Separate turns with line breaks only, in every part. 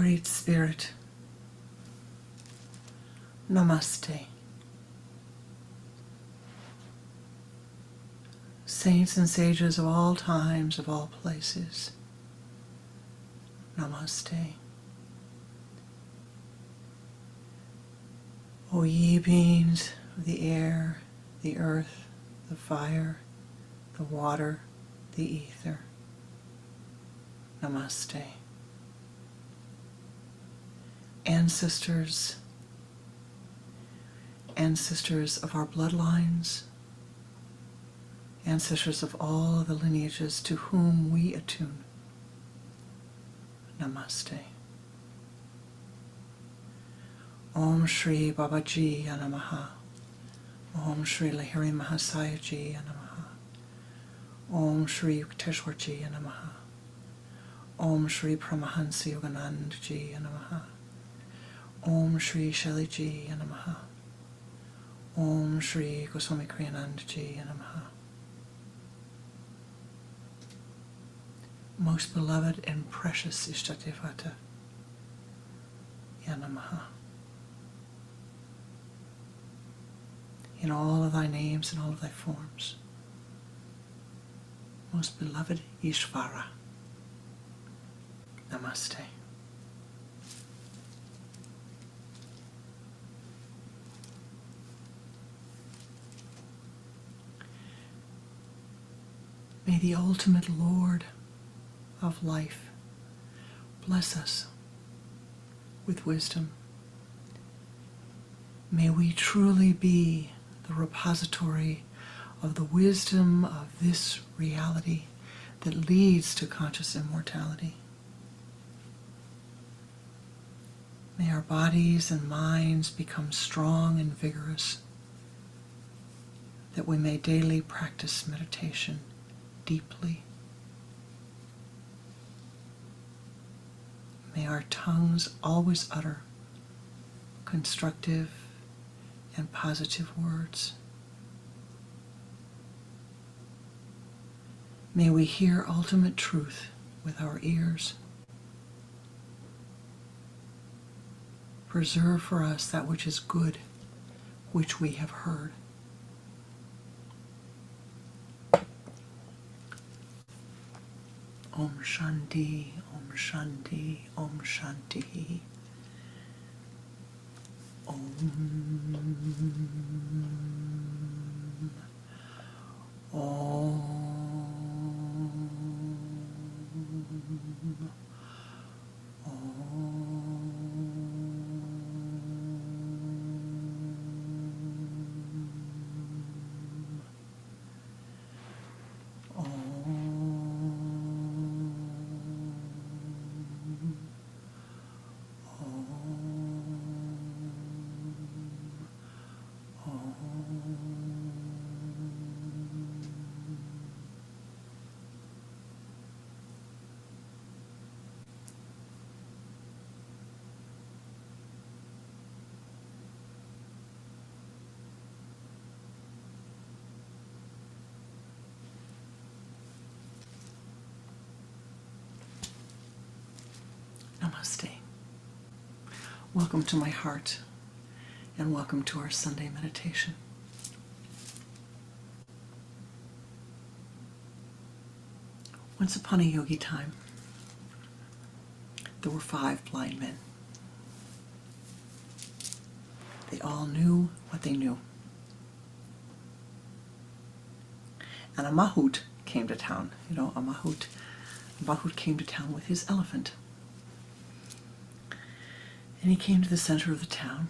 Great Spirit, Namaste. Saints and sages of all times, of all places, Namaste. O ye beings of the air, the earth, the fire, the water, the ether, Namaste. Ancestors of our bloodlines, ancestors of all the lineages to whom we attune, Namaste. Om Shri Babaji Namaha. Om Shri Lahiri Mahasaya Ji Namaha. Om Shri Yukteswar Ji Namaha. Om Shri Paramahansa Yogananda Ji Namaha. Om Shri Shali Ji Namaha. Om Shri Goswami Kriyananda Ji Namaha. Most beloved and precious Ishtadevata, Yanamaha. In all of thy names and all of thy forms, most beloved Ishvara, Namaste. May the ultimate Lord of life bless us with wisdom. May we truly be the repository of the wisdom of this reality that leads to conscious immortality. May our bodies and minds become strong and vigorous, that we may daily practice meditation deeply. May our tongues always utter constructive and positive words. May we hear ultimate truth with our ears. Preserve for us that which is good, which we have heard. Om Shanti, Om Shanti, Om Shanti. Om. Om. Namaste. Welcome to my heart, and welcome to our Sunday meditation. Once upon a yogi time, there were 5 blind men. They all knew what they knew. And a mahout came to town. You know, a mahout came to town with his elephant. And he came to the center of the town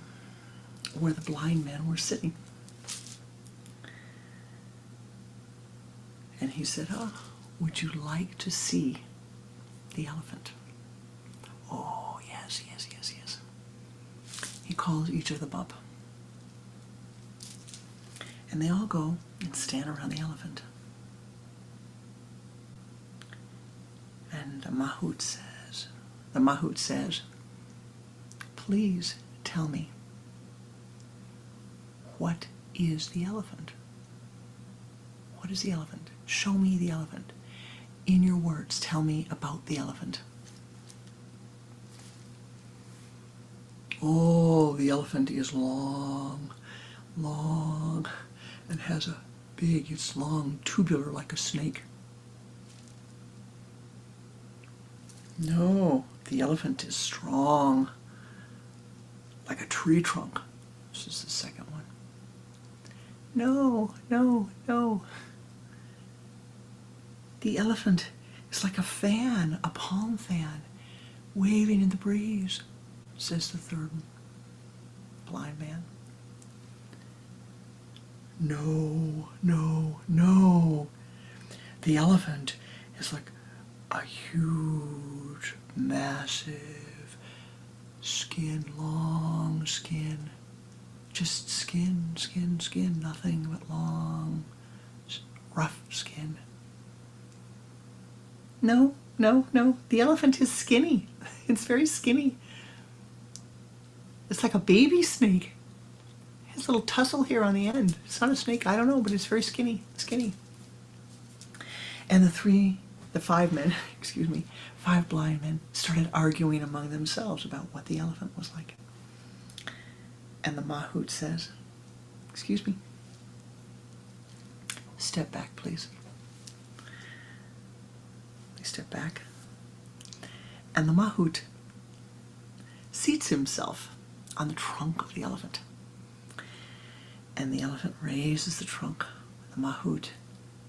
where the blind men were sitting. And he said, "Oh, would you like to see the elephant?" "Oh, yes, yes, yes, yes." He calls each of them up. And they all go and stand around the elephant. And the mahout says, "Please tell me, what is the elephant? What is the elephant? Show me the elephant. In your words, tell me about the elephant." Oh, the elephant is long, long, and has a big, it's long, tubular like a snake. No, the elephant is strong, like a tree trunk. This is the second one. No, no, no. The elephant is like a fan, a palm fan, waving in the breeze, says the third blind man. No, no, no. The elephant is like a huge, massive skin, long skin. Just skin, skin, skin, nothing but long, rough skin. No, no, no. The elephant is skinny. It's very skinny. It's like a baby snake. It has a little tussle here on the end. It's not a snake, I don't know, but it's very skinny, skinny. And the five men, five blind men, started arguing among themselves about what the elephant was like. And the mahout says, excuse me, step back, please. They step back. And the mahout seats himself on the trunk of the elephant. And the elephant raises the trunk. The mahout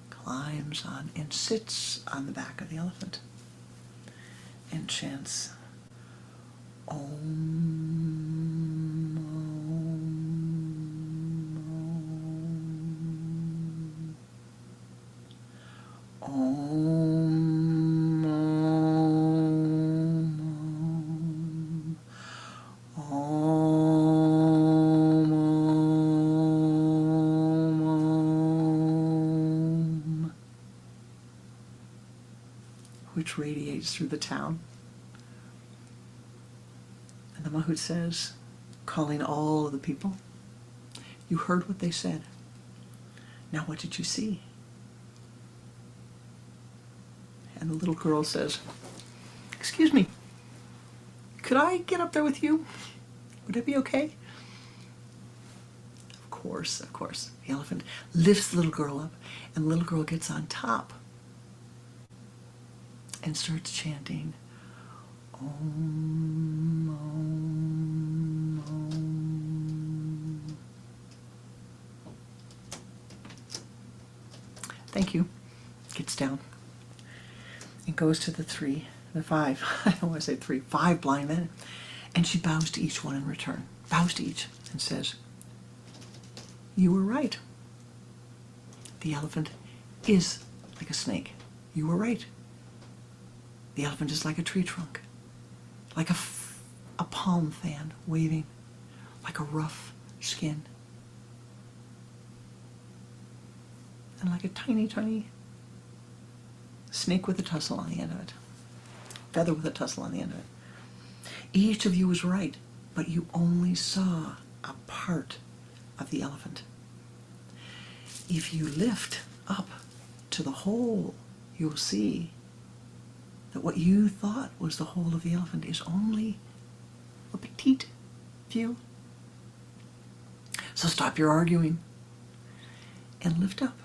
climbs on and sits on the back of the elephant and chants, Om, Om, Om, Om, Om, Om, which radiates through the town. And the mahout says, calling all of the people, you heard what they said. Now what did you see? And the little girl says, excuse me, could I get up there with you? Would it be okay? Of course, of course. The elephant lifts the little girl up, and the little girl gets on top and starts chanting, Om, Om, Om. Thank you. Gets down and goes to the five, I don't want to say three, five blind men, and she bows to each one in return, bows to each and says, you were right. The elephant is like a snake. You were right. The elephant is like a tree trunk, like a palm fan waving, like a rough skin, and like a tiny, tiny snake with a tussle on the end of it, feather with a tussle on the end of it. Each of you was right, but you only saw a part of the elephant. If you lift up to the whole, you'll see that what you thought was the whole of the elephant is only a petite view. So stop your arguing and lift up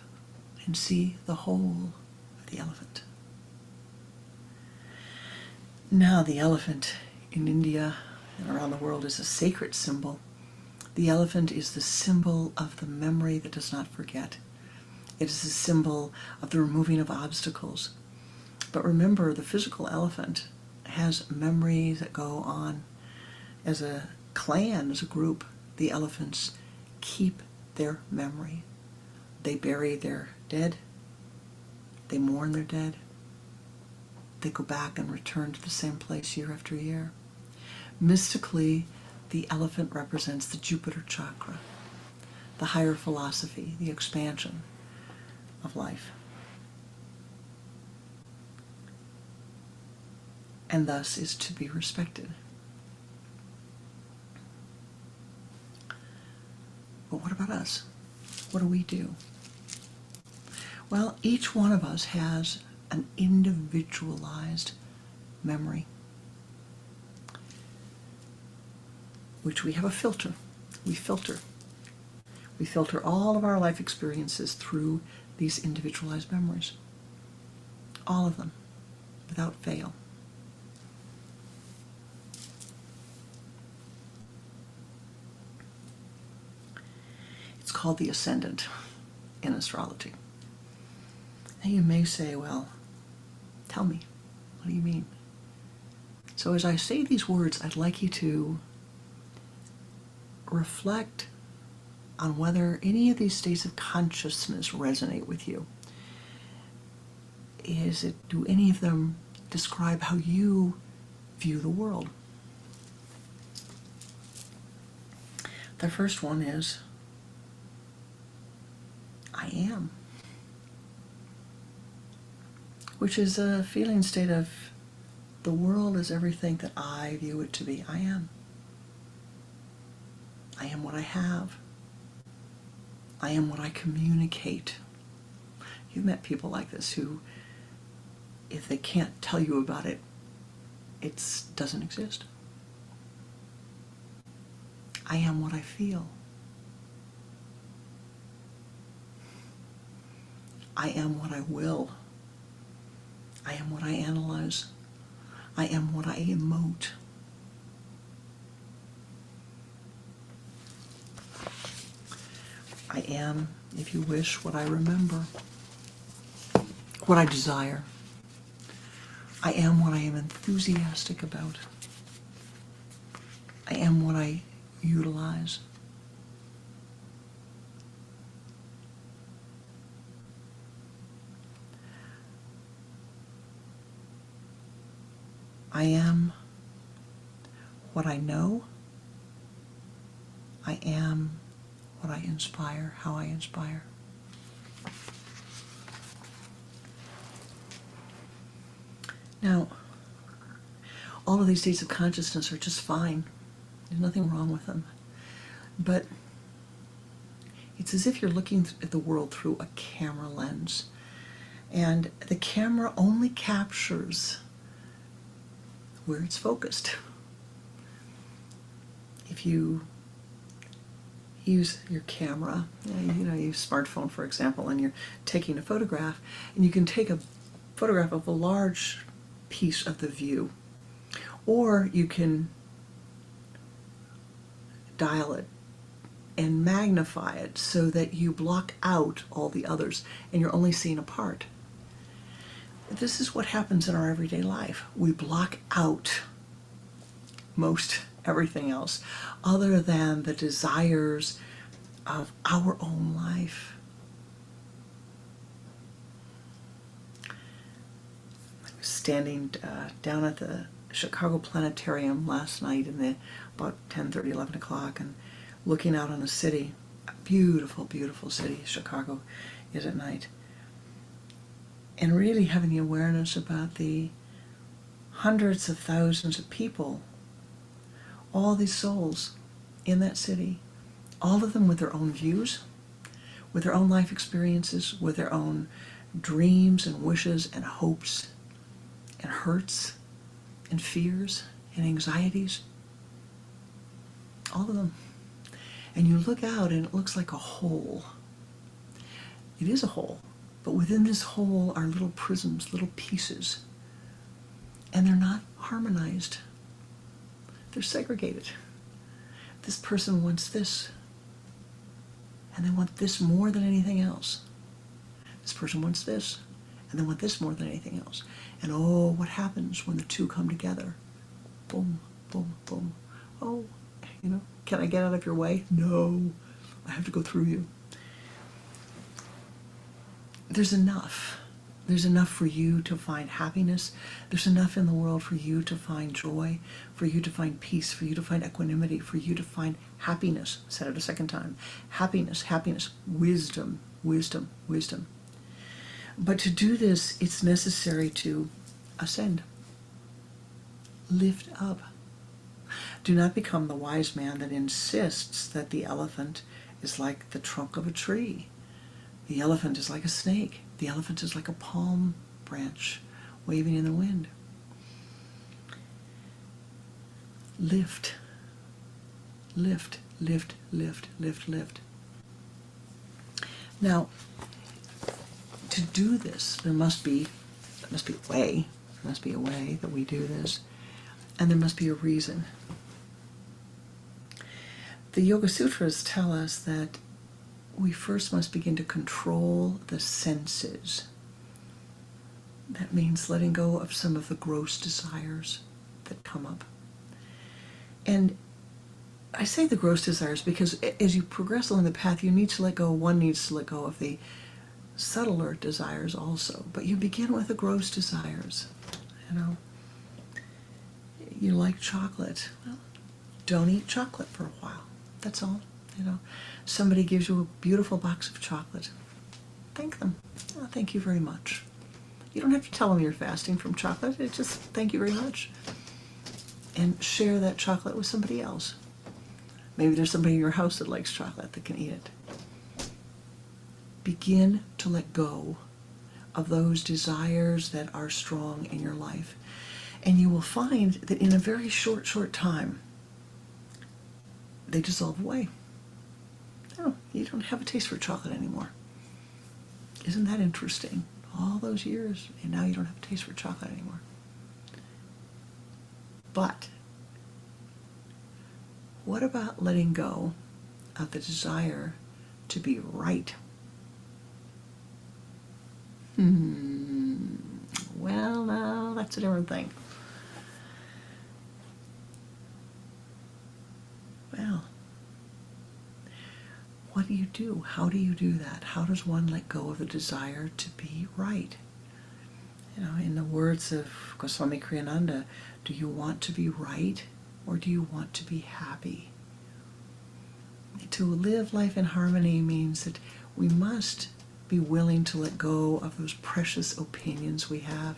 and see the whole of the elephant. Now the elephant in India and around the world is a sacred symbol. The elephant is the symbol of the memory that does not forget. It is a symbol of the removing of obstacles. But remember, the physical elephant has memories that go on. As a clan, as a group, the elephants keep their memory. They bury their dead. They mourn their dead. They go back and return to the same place year after year. Mystically, the elephant represents the Jupiter chakra, the higher philosophy, the expansion of life. And thus is to be respected. But what about us? What do we do? Well, each one of us has an individualized memory. which we have a filter. We filter. We filter all of our life experiences through these individualized memories. All of them, without fail. It's called the ascendant in astrology. And you may say, well, tell me, what do you mean? So as I say these words, I'd like you to reflect on whether any of these states of consciousness resonate with you. Do any of them describe how you view the world? The first one is, I am. Which is a feeling state of the world is everything that I view it to be. I am. I am what I have. I am what I communicate. You've met people like this who, if they can't tell you about it, it doesn't exist. I am what I feel. I am what I will. I am what I analyze. I am what I emote. I am, if you wish, what I remember, what I desire. I am what I am enthusiastic about. I am what I utilize. I am what I know. I am what I inspire, how I inspire. Now, all of these states of consciousness are just fine. There's nothing wrong with them. But it's as if you're looking at the world through a camera lens. And the camera only captures where it's focused. If you use your camera, use smartphone for example, and you're taking a photograph, and you can take a photograph of a large piece of the view, or you can dial it and magnify it so that you block out all the others and you're only seeing a part. This is what happens in our everyday life. We block out most everything else other than the desires of our own life. I was standing down at the Chicago Planetarium last night about 10:30, 11 o'clock, and looking out on the city. A beautiful, beautiful city Chicago is at night. And really having the awareness about the hundreds of thousands of people, all these souls in that city, all of them with their own views, with their own life experiences, with their own dreams and wishes and hopes and hurts and fears and anxieties. All of them. And you look out and it looks like a hole. It is a hole. But within this hole are little prisms, little pieces. And they're not harmonized. They're segregated. This person wants this. And they want this more than anything else. This person wants this. And they want this more than anything else. And oh, what happens when the two come together? Boom, boom, boom. Oh, can I get out of your way? No, I have to go through you. There's enough. There's enough for you to find happiness. There's enough in the world for you to find joy, for you to find peace, for you to find equanimity, for you to find happiness. I said it a second time. Happiness, happiness, wisdom, wisdom, wisdom. But to do this, it's necessary to ascend. Lift up. Do not become the wise man that insists that the elephant is like the trunk of a tree. The elephant is like a snake. The elephant is like a palm branch waving in the wind. Lift. lift, lift, lift, lift, lift. Now, to do this, there must be a way. There must be a way that we do this, and there must be a reason. The Yoga Sutras tell us that we first must begin to control the senses. That means letting go of some of the gross desires that come up. And I say the gross desires because as you progress along the path, you need to let go. One needs to let go of the subtler desires also. But you begin with the gross desires. You know, you like chocolate. Well, don't eat chocolate for a while. That's all. You know, somebody gives you a beautiful box of chocolate. Thank them. Oh, thank you very much. You don't have to tell them you're fasting from chocolate. It's just thank you very much. And share that chocolate with somebody else. Maybe there's somebody in your house that likes chocolate that can eat it. Begin to let go of those desires that are strong in your life. And you will find that in a very short time, they dissolve away. Oh, you don't have a taste for chocolate anymore. Isn't that interesting? All those years, and now you don't have a taste for chocolate anymore. But what about letting go of the desire to be right? Well, no, that's a different thing. Well, what do you do? How do you do that? How does one let go of the desire to be right? You know, in the words of Swami Pranananda, do you want to be right or do you want to be happy? To live life in harmony means that we must be willing to let go of those precious opinions we have,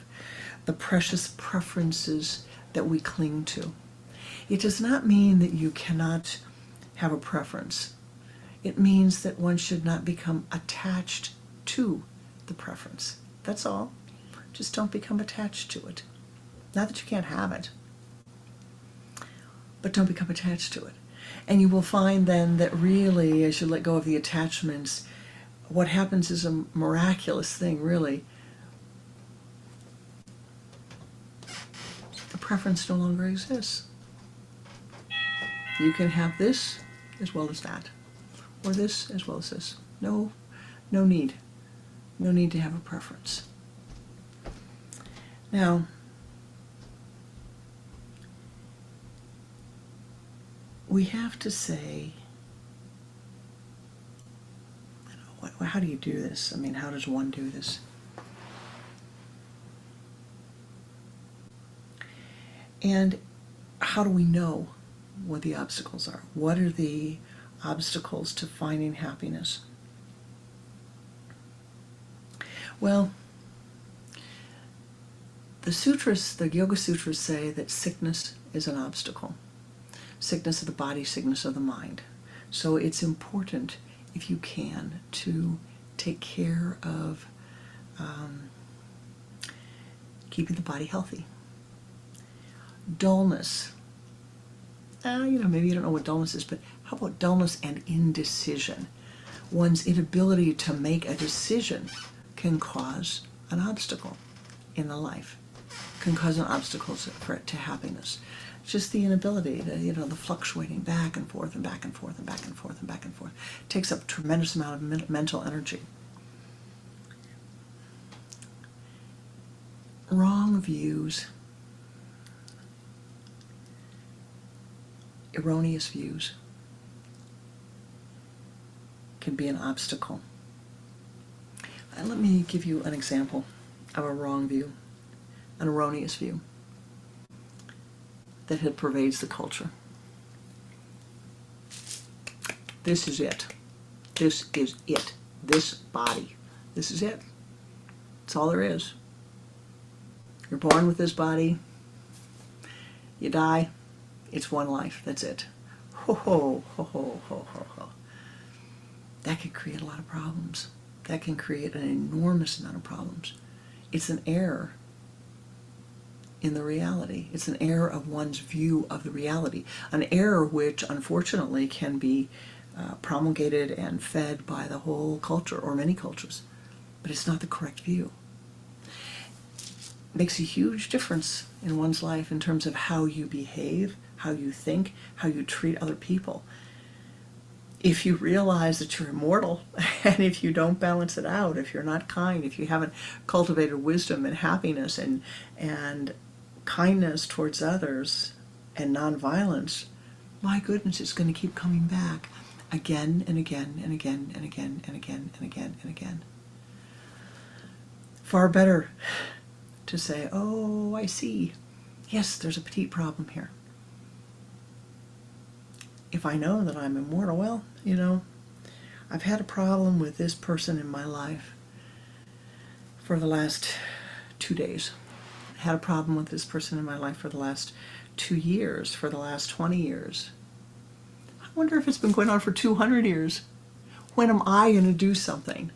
the precious preferences that we cling to. It does not mean that you cannot have a preference. It means that one should not become attached to the preference. That's all. Just don't become attached to it. Not that you can't have it, but don't become attached to it. And you will find then that really, as you let go of the attachments, what happens is a miraculous thing, really. The preference no longer exists. You can have this as well as that, or this as well as this. No need. No need to have a preference. Now, we have to say, how do you do this? I mean, how does one do this? And how do we know what the obstacles are? What are the obstacles to finding happiness? Well, the sutras, the Yoga Sutras say that sickness is an obstacle. Sickness of the body, sickness of the mind. So it's important, if you can, to take care of keeping the body healthy. Dullness. Maybe you don't know what dullness is, but how about dullness and indecision? One's inability to make a decision can cause an obstacle in the life, can cause an obstacle to happiness. Just the inability, the fluctuating back and forth and back and forth and back and forth and back and forth. It takes up a tremendous amount of mental energy. Wrong views, erroneous views can be an obstacle. Let me give you an example of a wrong view, an erroneous view that pervades the culture. This is it. This is it. This body. This is it. That's all there is. You're born with this body. You die. It's one life. That's it. Ho, ho, ho, ho, ho, ho, ho. That can create a lot of problems. That can create an enormous amount of problems. It's an error in the reality. It's an error of one's view of the reality. An error which, unfortunately, can be promulgated and fed by the whole culture or many cultures. But it's not the correct view. It makes a huge difference in one's life in terms of how you behave, how you think, how you treat other people. If you realize that you're immortal, and if you don't balance it out, if you're not kind, if you haven't cultivated wisdom and happiness and kindness towards others and nonviolence, my goodness, it's going to keep coming back again and again and again and again and again and again and again. Far better to say, oh, I see. Yes, there's a petite problem here. If I know that I'm immortal, well, I've had a problem with this person in my life for the last 2 days. I had a problem with this person in my life for the last 2 years, for the last 20 years. I wonder if it's been going on for 200 years. When am I going to do something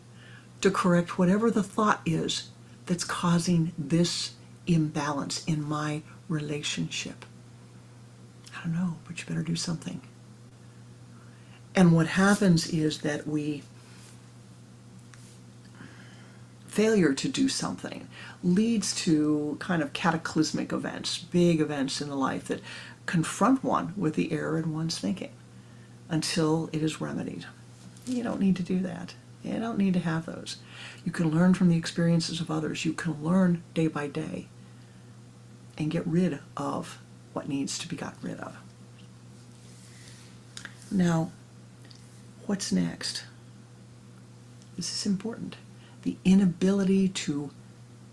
to correct whatever the thought is that's causing this imbalance in my relationship? I don't know, but you better do something. And what happens is that failure to do something leads to kind of cataclysmic events, big events in the life that confront one with the error in one's thinking until it is remedied. You don't need to do that. You don't need to have those. You can learn from the experiences of others. You can learn day by day and get rid of what needs to be got rid of. Now, what's next? This is important. The inability to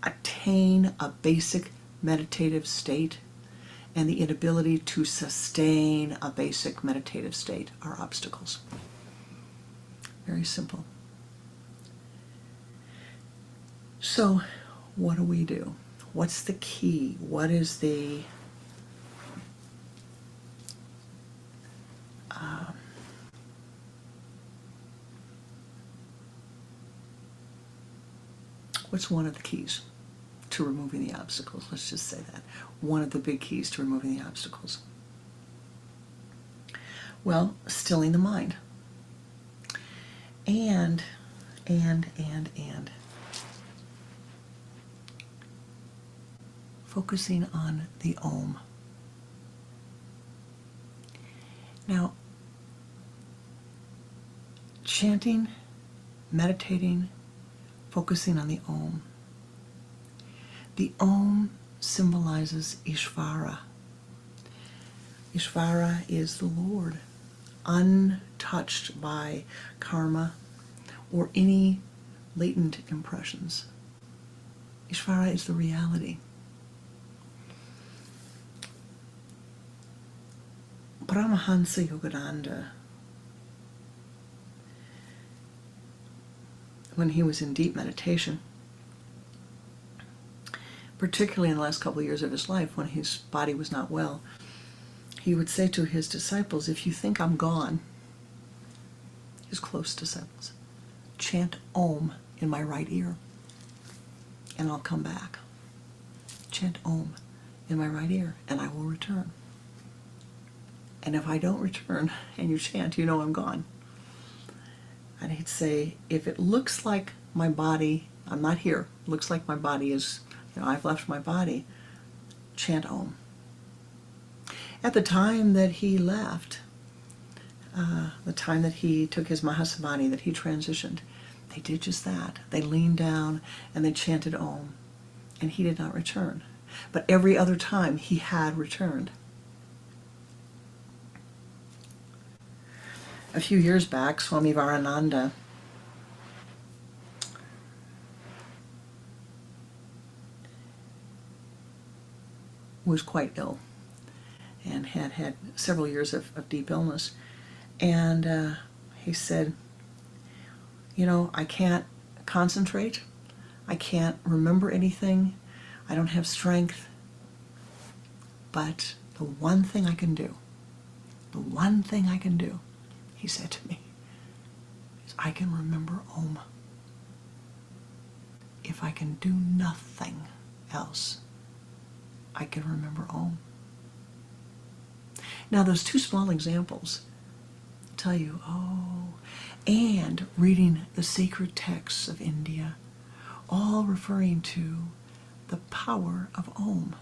attain a basic meditative state and the inability to sustain a basic meditative state are obstacles. Very simple. So, what do we do? What's the key? What is the what's one of the keys to removing the obstacles? Let's just say that. One of the big keys to removing the obstacles. Well, stilling the mind. And focusing on the Om. Now, chanting, meditating, focusing on the Om. The Om symbolizes Ishvara. Ishvara is the Lord, untouched by karma or any latent impressions. Ishvara is the reality. Paramahansa Yogananda, when he was in deep meditation, particularly in the last couple of years of his life when his body was not well, he would say to his disciples, if you think I'm gone, his close disciples, chant Om in my right ear and I'll come back. Chant Om in my right ear and I will return. And if I don't return and you chant, you know I'm gone. And he'd say, if it looks like my body, I'm not here, looks like my body is, I've left my body, chant Om. At the time that he left, the time that he took his Mahasamadhi, that he transitioned, they did just that. They leaned down and they chanted Om, and he did not return. But every other time he had returned. A few years back, Swami Pranananda was quite ill and had had several years of deep illness. And he said, I can't concentrate. I can't remember anything. I don't have strength. But the one thing I can do, he said to me, is I can remember Om. If I can do nothing else, I can remember Om. Now those two small examples tell you, oh, and reading the sacred texts of India, all referring to the power of Om.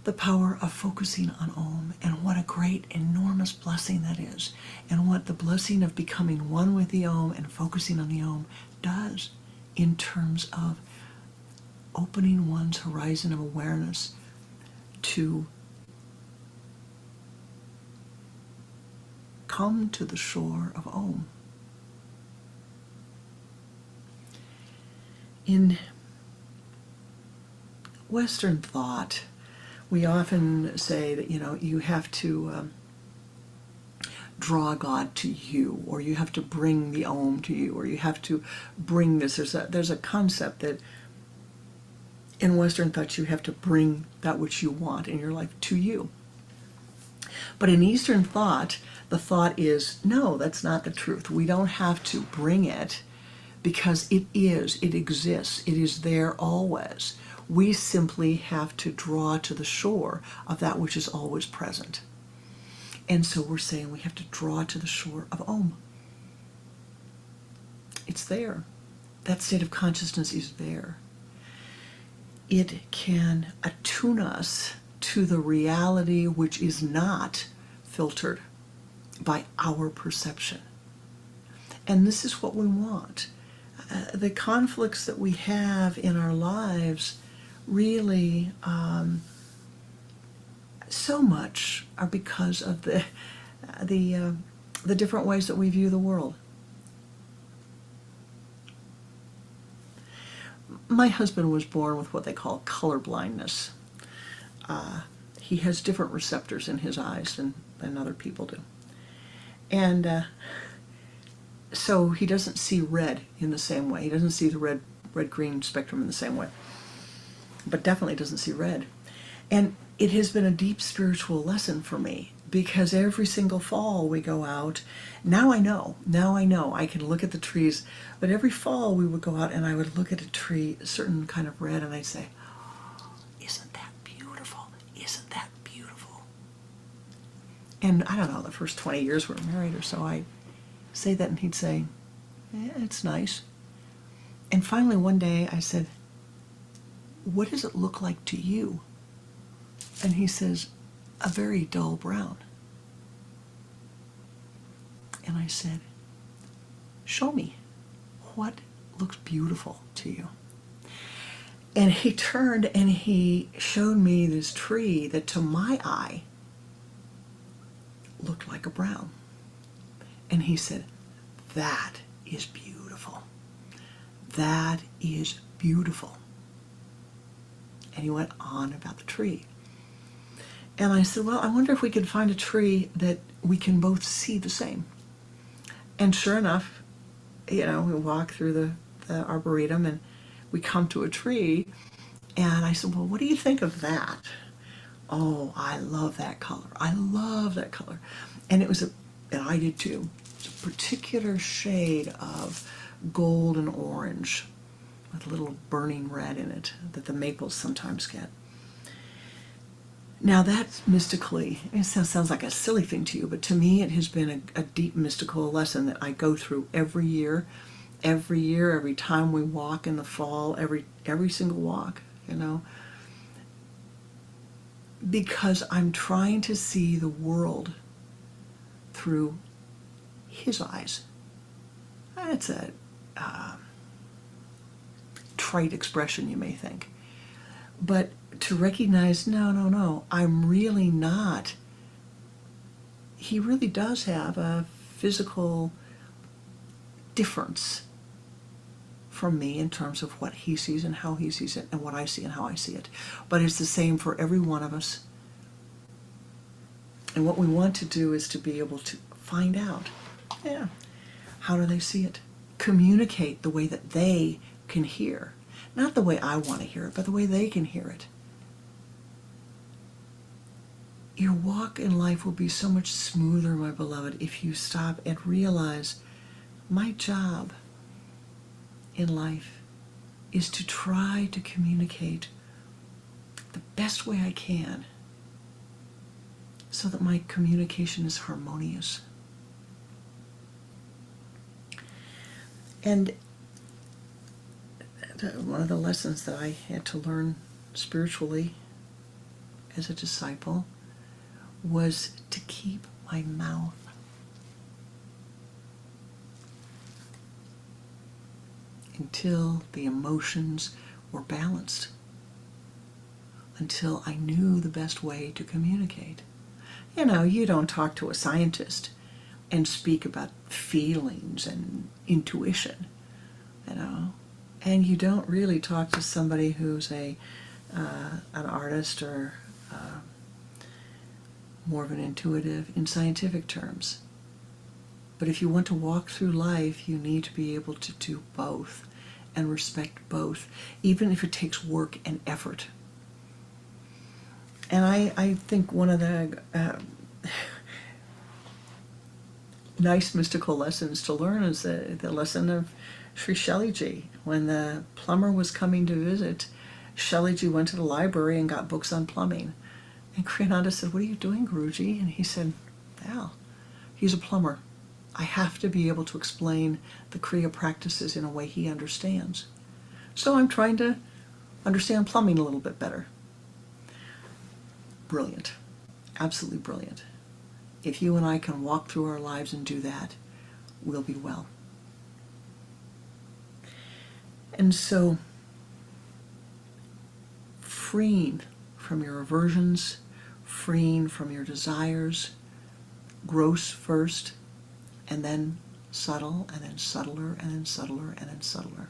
The power of focusing on Om, and what a great, enormous blessing that is, and what the blessing of becoming one with the Om and focusing on the Om does in terms of opening one's horizon of awareness to come to the shore of Om. In Western thought, we often say that, you have to draw God to you, or you have to bring the Om to you, or you have to bring this. There's a concept that in Western thought you have to bring that which you want in your life to you. But in Eastern thought, the thought is, no, that's not the truth. We don't have to bring it because it exists, it is there always. We simply have to draw to the shore of that which is always present. And so we're saying we have to draw to the shore of Om. It's there. That state of consciousness is there. It can attune us to the reality which is not filtered by our perception. And this is what we want. The conflicts that we have in our lives really so much are because of the different ways that we view the world. My husband was born with what they call color blindness. He has different receptors in his eyes than other people do. And so he doesn't see red in the same way. He doesn't see the red-green spectrum in the same way. But definitely doesn't see red. And it has been a deep spiritual lesson for me, because every single fall we go out. Now I know, I can look at the trees, but every fall we would go out and I would look at a tree, a certain kind of red, and I'd say, oh, isn't that beautiful? Isn't that beautiful? And I don't know, the first 20 years we were married or so, I'd say that and he'd say, yeah, it's nice. And finally one day I said, what does it look like to you? And he says, a very dull brown. And I said, show me what looks beautiful to you. And he turned and he showed me this tree that to my eye looked like a brown. And he said, that is beautiful. That is beautiful. And he went on about the tree. And I said, well, I wonder if we could find a tree that we can both see the same. And sure enough, we walk through the arboretum and we come to a tree. And I said, well, what do you think of that? Oh, I love that color. I love that color. And and I did too. It's a particular shade of gold and orange with a little burning red in it that the maples sometimes get. Now that's mystically, it sounds like a silly thing to you, but to me it has been a deep mystical lesson that I go through every year, every time we walk in the fall, every single walk, because I'm trying to see the world through his eyes. That's a trite expression, you may think. But to recognize, no, I'm really not. He really does have a physical difference from me in terms of what he sees and how he sees it, and what I see and how I see it. But it's the same for every one of us. And what we want to do is to be able to find out, how do they see it? Communicate the way that they can hear. Not the way I want to hear it, but the way they can hear it. Your walk in life will be so much smoother, my beloved, if you stop and realize my job in life is to try to communicate the best way I can so that my communication is harmonious. And one of the lessons that I had to learn spiritually as a disciple was to keep my mouth until the emotions were balanced, until I knew the best way to communicate. You know, you don't talk to a scientist and speak about feelings and intuition, you know, and you don't really talk to somebody who's an artist or more of an intuitive in scientific terms. But if you want to walk through life, you need to be able to do both and respect both, even if it takes work and effort. And I think one of the nice mystical lessons to learn is the lesson of Sri Shelleyji. When the plumber was coming to visit, Shelleyji went to the library and got books on plumbing. And Pranananda said, "What are you doing, Guruji?" And he said, "Well, he's a plumber. I have to be able to explain the Kriya practices in a way he understands. So I'm trying to understand plumbing a little bit better." Brilliant. Absolutely brilliant. If you and I can walk through our lives and do that, we'll be well. And so, freeing from your aversions, freeing from your desires, gross first, and then subtle, and then subtler, and then subtler, and then subtler.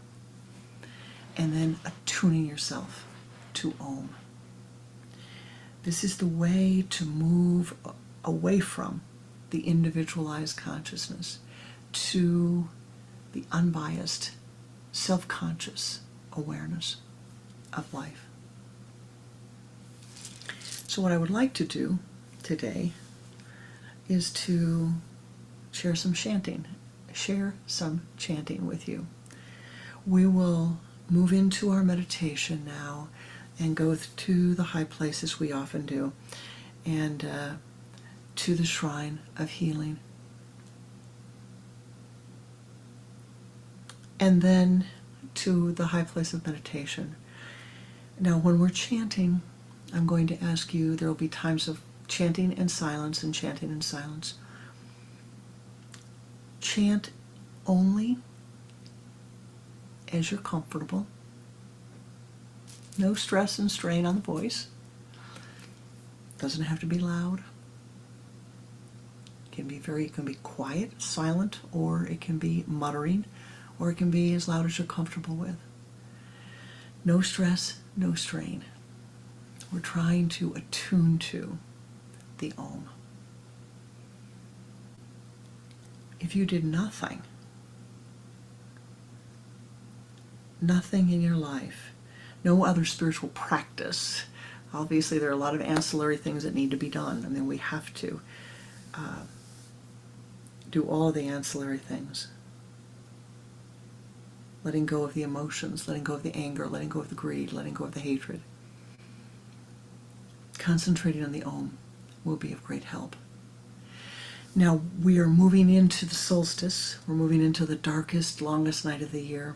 And then attuning yourself to Om. This is the way to move away from the individualized consciousness to the unbiased, self-conscious awareness of life. So what I would like to do today is to share some chanting with you. We will move into our meditation now and go to the high places we often do, and to the shrine of healing. And then to the high place of meditation. Now, when we're chanting, I'm going to ask you, there will be times of chanting and silence and chanting and silence. Chant only as you're comfortable. No stress and strain on the voice. Doesn't have to be loud. It can be quiet, silent, or it can be muttering, or it can be as loud as you're comfortable with. No stress, no strain. We're trying to attune to the Om. If you did nothing in your life, no other spiritual practice, obviously there are a lot of ancillary things that need to be done. I mean, we have to do all of the ancillary things. Letting go of the emotions, letting go of the anger, letting go of the greed, letting go of the hatred. Concentrating on the Om will be of great help. Now, we are moving into the solstice. We're moving into the darkest, longest night of the year.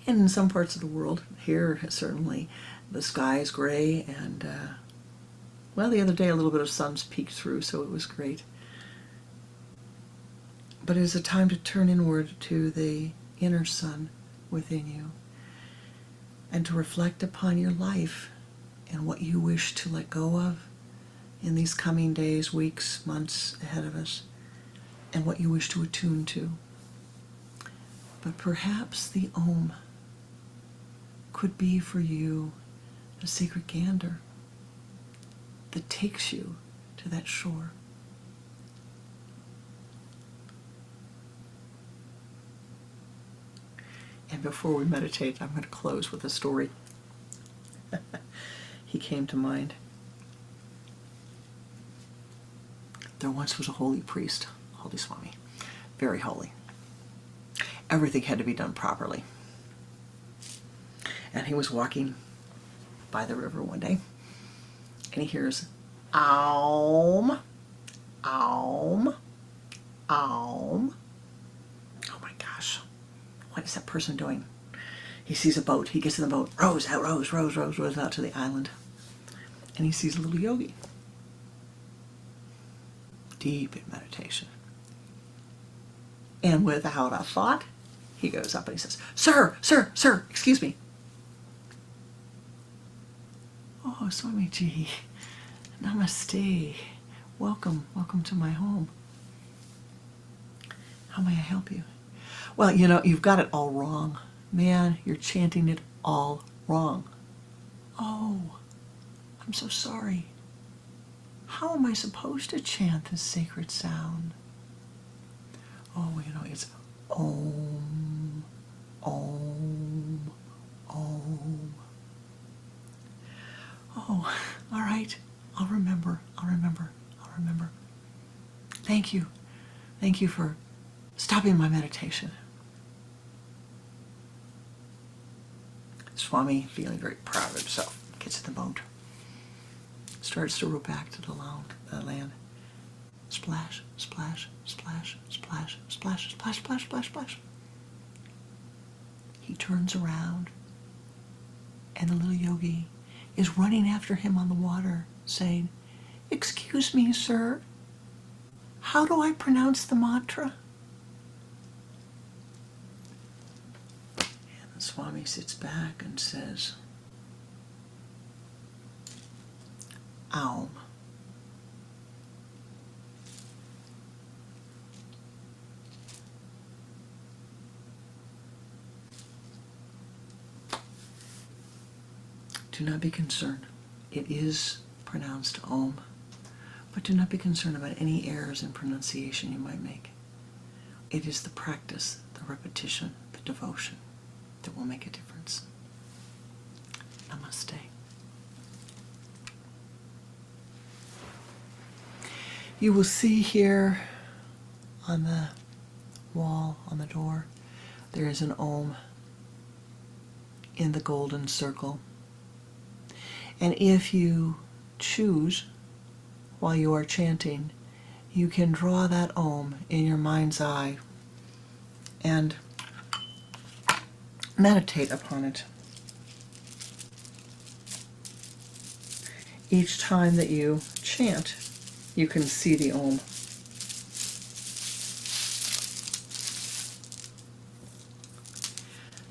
And in some parts of the world, here certainly, the sky is gray, and well, the other day a little bit of sun's peeked through, so it was great. But it is a time to turn inward to the inner sun within you, and to reflect upon your life and what you wish to let go of in these coming days, weeks, months ahead of us, and what you wish to attune to. But perhaps the Om could be for you a sacred gander that takes you to that shore. And before we meditate, I'm going to close with a story. He came to mind. There once was a holy priest, holy Swami, very holy. Everything had to be done properly. And he was walking by the river one day, and he hears, Aum, Aum, Aum. Oh my gosh, what is that person doing? He sees a boat. He gets in the boat, rows out to the island, and he sees a little yogi, deep in meditation. And without a thought, he goes up and he says, Sir, excuse me. Oh, Swamiji, namaste. Welcome to my home. How may I help you? Well, you've got it all wrong. Man, you're chanting it all wrong. Oh, I'm so sorry. How am I supposed to chant this sacred sound? Oh, it's Om, Om, Om. Oh, all right. I'll remember. Thank you. Thank you for stopping my meditation. Swami, feeling very proud of himself, gets in the boat, starts to row back to the land. Splash, splash, splash, splash, splash, splash, splash, splash, splash. He turns around, and the little yogi is running after him on the water, saying, Excuse me, sir, how do I pronounce the mantra? And the Swami sits back and says, Aum. Do not be concerned. It is pronounced Om, but do not be concerned about any errors in pronunciation you might make. It is the practice, the repetition, the devotion that will make a difference. Namaste. You will see here on the wall, on the door, there is an Om in the golden circle. And if you choose, while you are chanting, you can draw that Om in your mind's eye and meditate upon it. Each time that you chant, you can see the Om.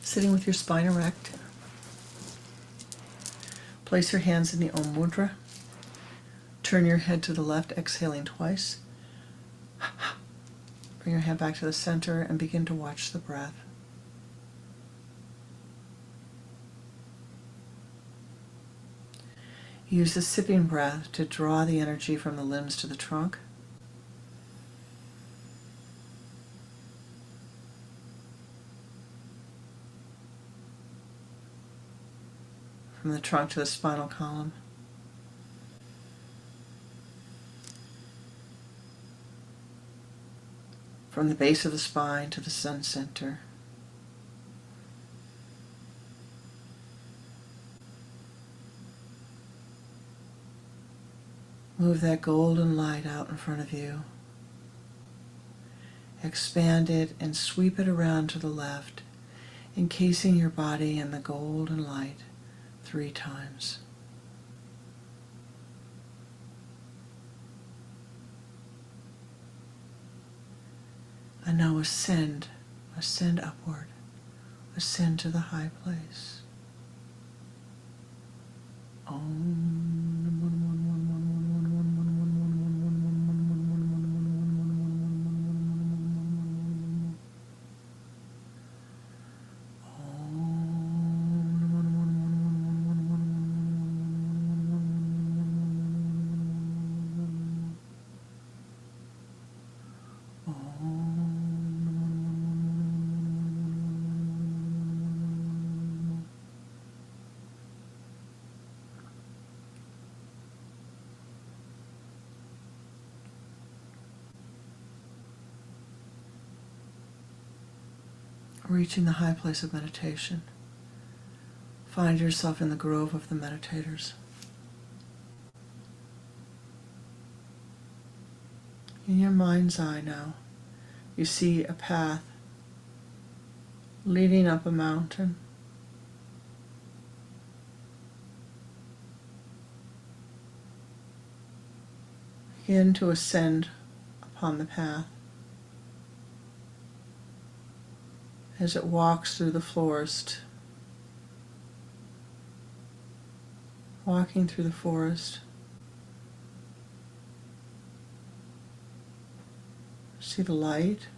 Sitting with your spine erect, place your hands in the Om Mudra. Turn your head to the left, exhaling twice. Bring your hand back to the center and begin to watch the breath. Use the sipping breath to draw the energy from the limbs to the trunk. From the trunk to the spinal column. From the base of the spine to the sun center. Move that golden light out in front of you. Expand it and sweep it around to the left, encasing your body in the golden light 3 times. And now ascend upward, ascend to the high place. Om. Reaching the high place of meditation, Find yourself in the grove of the meditators. In your mind's eye now, you see a path leading up a mountain. Begin to ascend upon the path. As it walks through the forest, walking through the forest, see the light,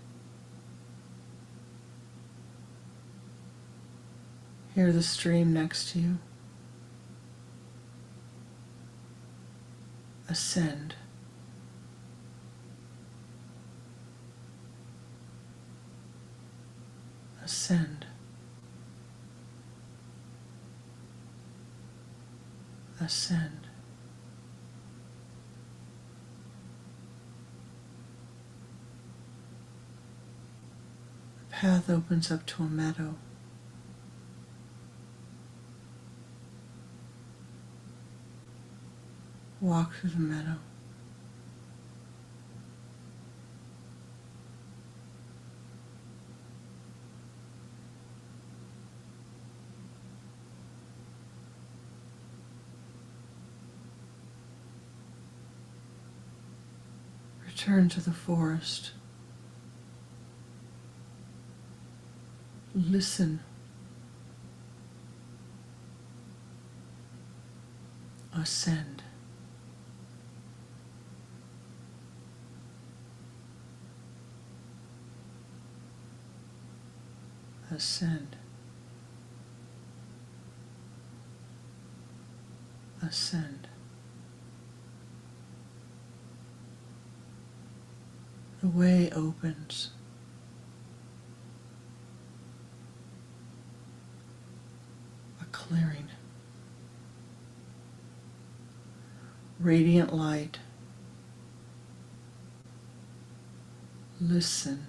hear the stream next to you, ascend. Ascend. Ascend. The path opens up to a meadow. Walk through the meadow. Return to the forest. Listen. Ascend. Ascend. Ascend. The way opens. A clearing. Radiant light. Listen.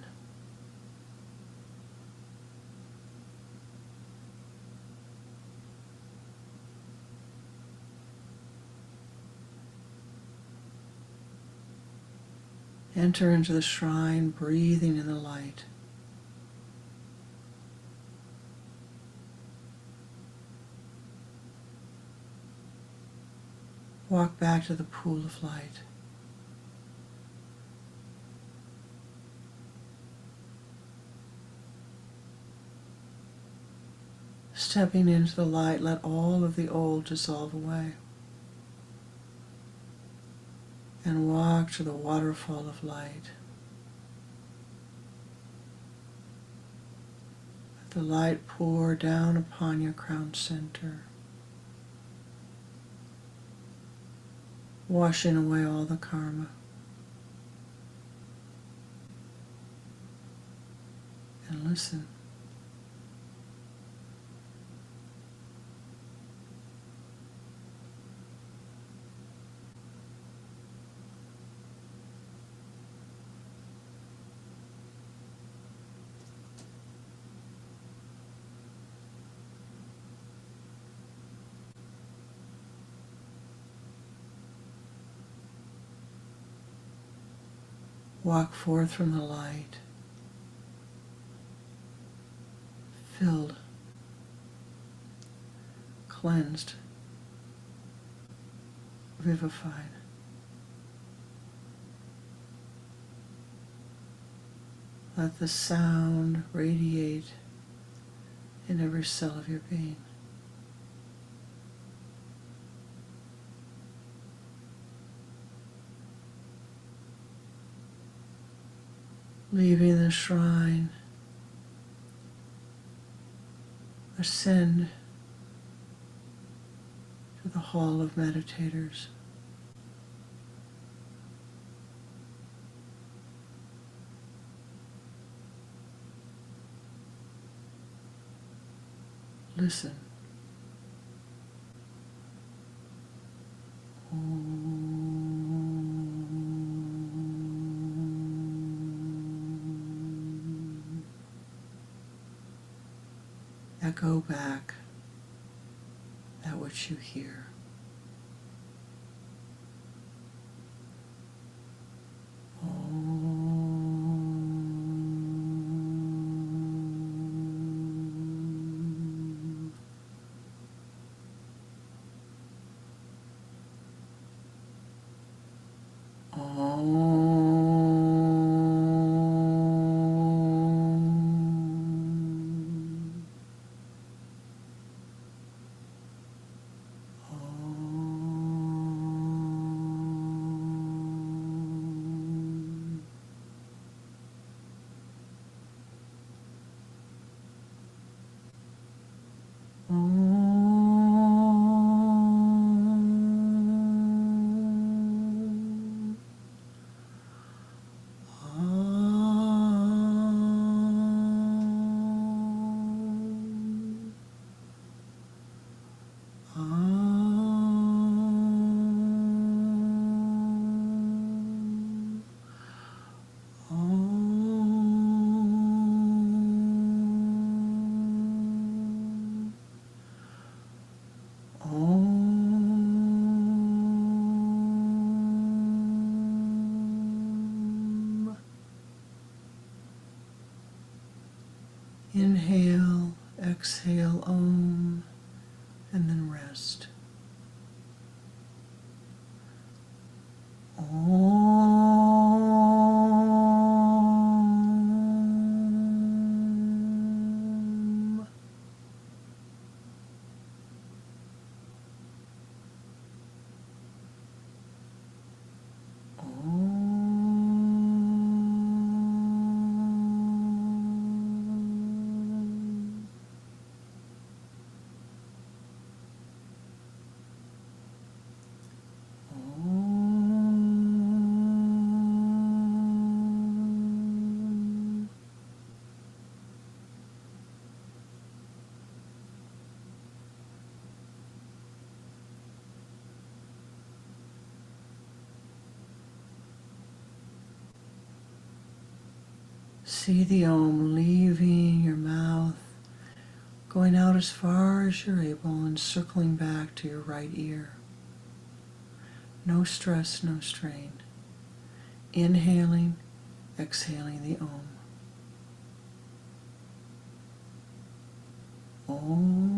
Enter into the shrine, breathing in the light. Walk back to the pool of light. Stepping into the light, let all of the old dissolve away. And walk to the waterfall of light. Let the light pour down upon your crown center, washing away all the karma. And listen. Walk forth from the light, filled, cleansed, vivified. Let the sound radiate in every cell of your being. Leaving the shrine, ascend to the hall of meditators. Listen. Echo back that which you hear. Inhale, exhale, Om, and then rest. Om. See the Om leaving your mouth, going out as far as you're able and circling back to your right ear. No stress, no strain. Inhaling, exhaling the Om. Om.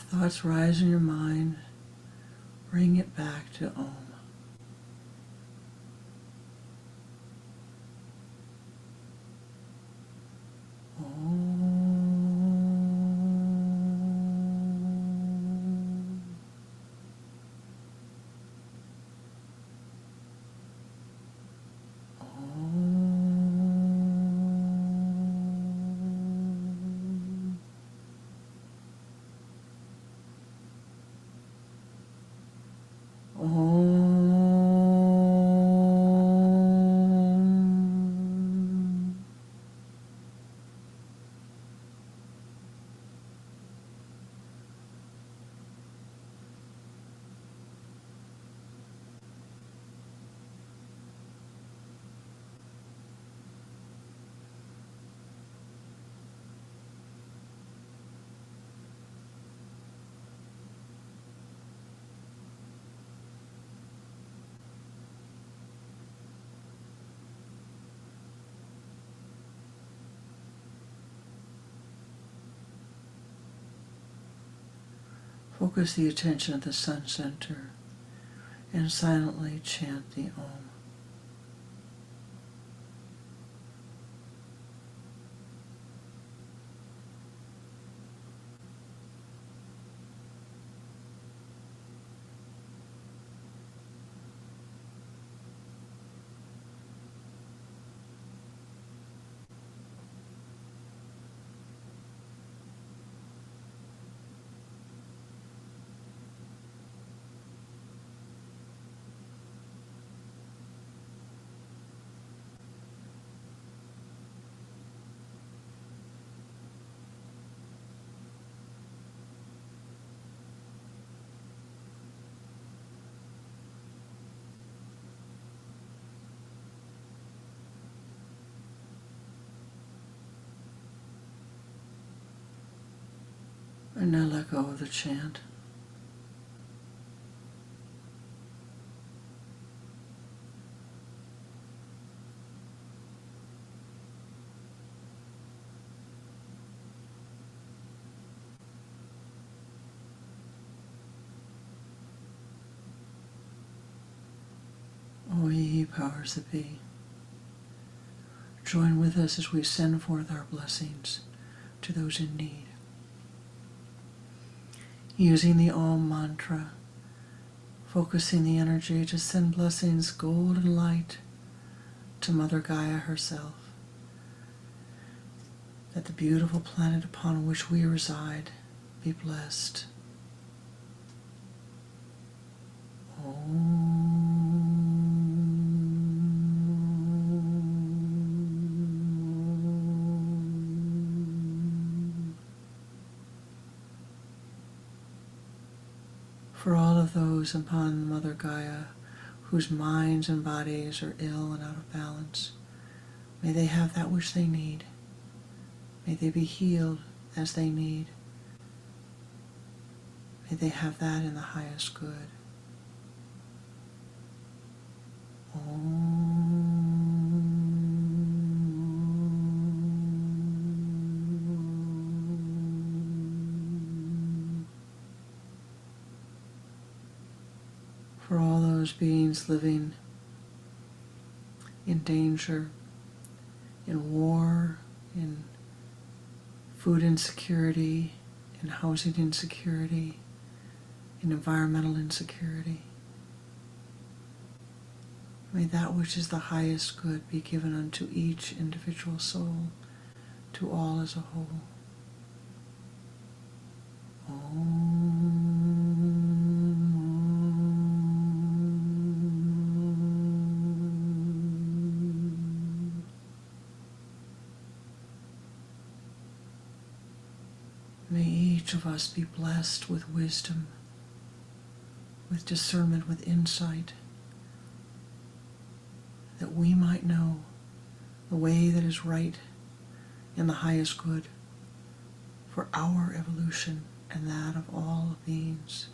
Thoughts rise in your mind, bring it back to Om. Om. Focus the attention at the sun center and silently chant the Om. And now let go of the chant. O ye powers that be, join with us as we send forth our blessings to those in need. Using the Om mantra, focusing the energy to send blessings, golden light, to Mother Gaia herself, that the beautiful planet upon which we reside be blessed. For all of those upon Mother Gaia whose minds and bodies are ill and out of balance, may they have that which they need. May they be healed as they need. May they have that in the highest good. For all those beings living in danger, in war, in food insecurity, in housing insecurity, in environmental insecurity, may that which is the highest good be given unto each individual soul, to all as a whole. May each of us be blessed with wisdom, with discernment, with insight, that we might know the way that is right and the highest good for our evolution and that of all beings.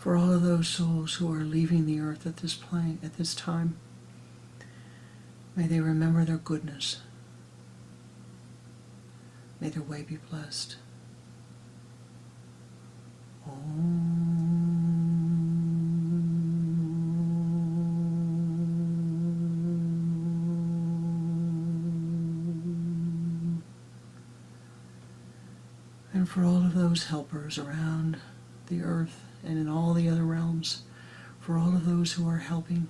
For all of those souls who are leaving the earth at this time, may they remember their goodness. May their way be blessed. And for all of those helpers around the earth and in all the other realms, for all of those who are helping,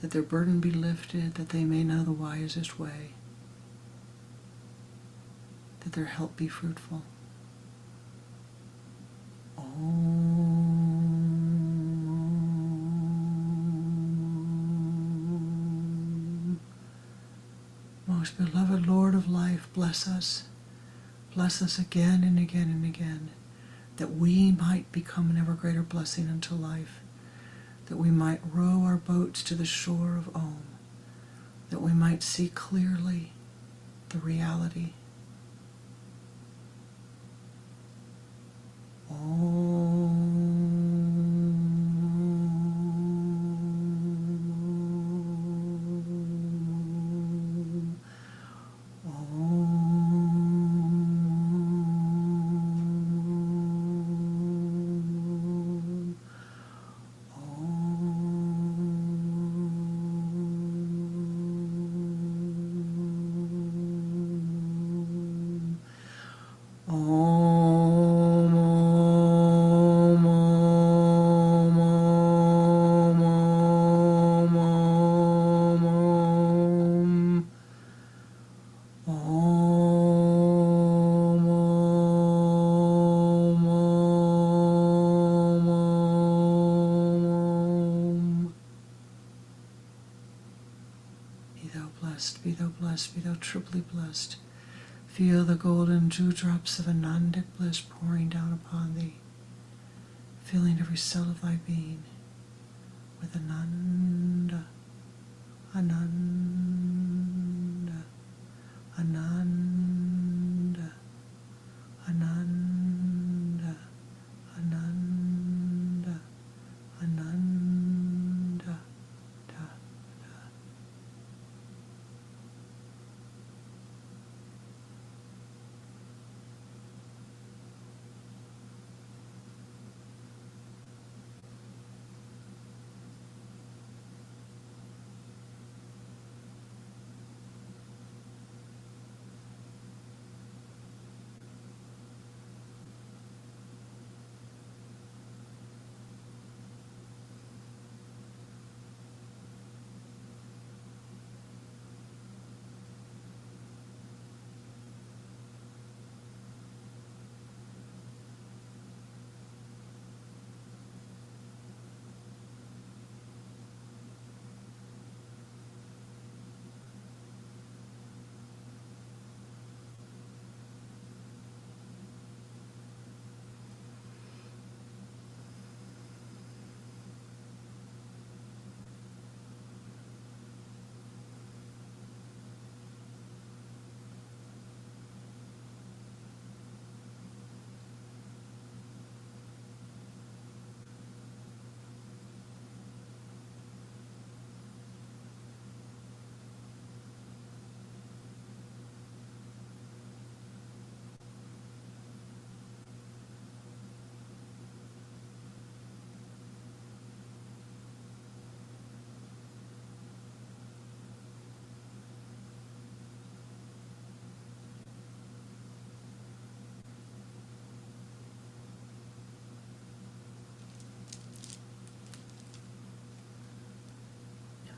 that their burden be lifted, that they may know the wisest way, that their help be fruitful. Most beloved Lord of life, bless us. Bless us again and again and again, that we might become an ever greater blessing unto life, that we might row our boats to the shore of Om, that we might see clearly the reality. Be thou blessed, be thou triply blessed. Feel the golden dewdrops of Anandic bliss pouring down upon thee, filling every cell of thy being with Ananda, Ananda, Ananda, Ananda, Ananda, Ananda.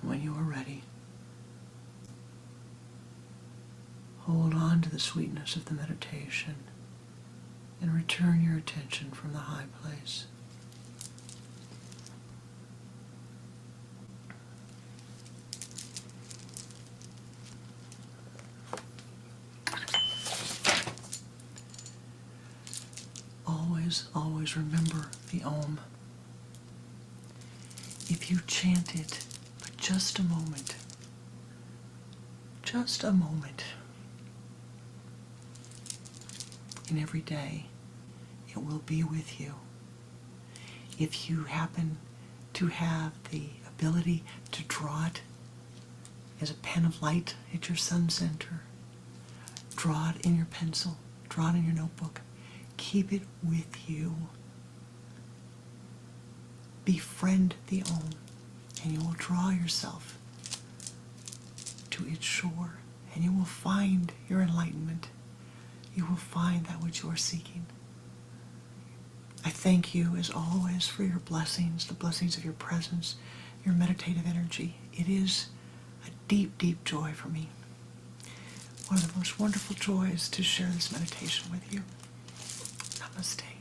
When you are ready, hold on to the sweetness of the meditation and return your attention from the high place. Always remember the Om. If you chant it for just a moment, in every day, it will be with you If you happen to have the ability to draw it as a pen of light at your sun center, draw it in your pencil, draw it in your notebook, keep it with you. Befriend the Om, and you will draw yourself to its shore, and you will find your enlightenment. You will find that which you are seeking. I thank you, as always, for your blessings, the blessings of your presence, your meditative energy. It is a deep, deep joy for me. One of the most wonderful joys to share this meditation with you. Namaste.